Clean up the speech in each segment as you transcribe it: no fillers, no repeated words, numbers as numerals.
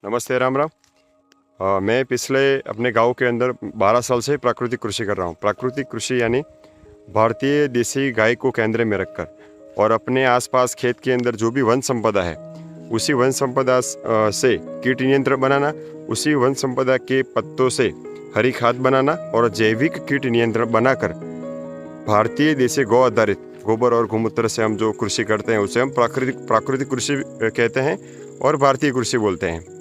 नमस्ते, राम राम। मैं पिछले अपने गांव के अंदर 12 साल से प्राकृतिक कृषि कर रहा हूं। प्राकृतिक कृषि यानी भारतीय देसी गाय को केंद्र में रखकर और अपने आसपास खेत के अंदर जो भी वन संपदा है उसी वन संपदा से कीट नियंत्रण बनाना, उसी वन संपदा के पत्तों से हरी खाद बनाना और जैविक कीट नियंत्रण बनाकर भारतीय देसी गौ आधारित गोबर और गोमूत्र से हम जो कृषि करते हैं उसे हम प्राकृतिक कृषि कहते हैं और भारतीय कृषि बोलते हैं।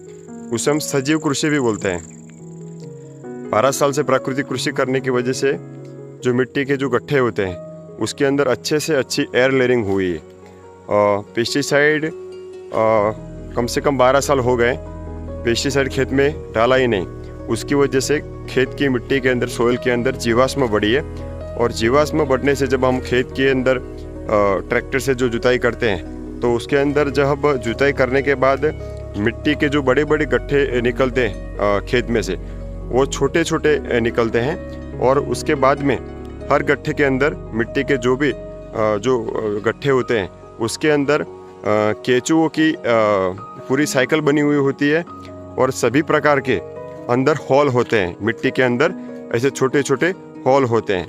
उसे हम सजीव कृषि भी बोलते हैं। 12 साल से प्राकृतिक कृषि करने की वजह से जो मिट्टी के जो गड्ढे होते हैं उसके अंदर अच्छे से अच्छी एयर लेयरिंग हुई है। पेस्टिसाइड कम से कम 12 साल हो गए पेस्टिसाइड खेत में डाला ही नहीं। उसकी वजह से खेत की मिट्टी के अंदर, सोइल के अंदर जीवाश्म बढ़ी है और जीवाश्म बढ़ने से जब हम खेत के अंदर ट्रैक्टर से जो जुताई करते हैं तो उसके अंदर जब जुताई करने के बाद मिट्टी के जो बड़े बड़े गड्ढे निकलते हैं खेत में से वो छोटे छोटे निकलते हैं और उसके बाद में हर गड्ढे के अंदर मिट्टी के जो भी जो गड्ढे होते हैं उसके अंदर केंचुओं की पूरी साइकिल बनी हुई होती है और सभी प्रकार के अंदर हॉल होते हैं। मिट्टी के अंदर ऐसे छोटे छोटे हॉल होते हैं।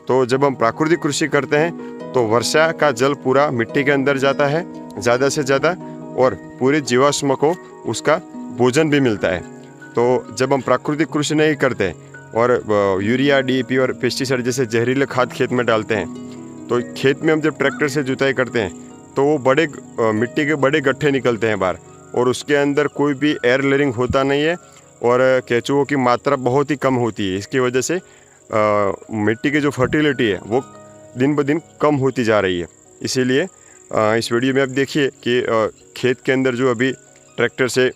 तो जब हम प्राकृतिक कृषि करते हैं तो वर्षा का जल पूरा मिट्टी के अंदर जाता है ज़्यादा से ज़्यादा और पूरे जीवाश्म को उसका भोजन भी मिलता है। तो जब हम प्राकृतिक कृषि नहीं करते और यूरिया, डीएपी और पेस्टिसाइड जैसे जहरीले खाद खेत में डालते हैं तो खेत में हम जब ट्रैक्टर से जुताई करते हैं तो वो बड़े मिट्टी के बड़े गड्ढे निकलते हैं बाहर और उसके अंदर कोई भी एयर लेयरिंग होता नहीं है और केंचुओं की मात्रा बहुत ही कम होती है। इसकी वजह से मिट्टी की जो फर्टिलिटी है वो दिन ब दिन कम होती जा रही है। इसीलिए इस वीडियो में आप देखिए कि खेत के अंदर जो अभी ट्रैक्टर से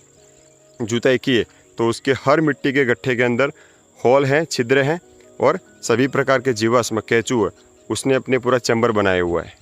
जुताई किए तो उसके हर मिट्टी के गड्ढे के अंदर हॉल हैं, छिद्र हैं और सभी प्रकार के जीवाश्म केंचुआ उसने अपने पूरा चैम्बर बनाया हुआ है।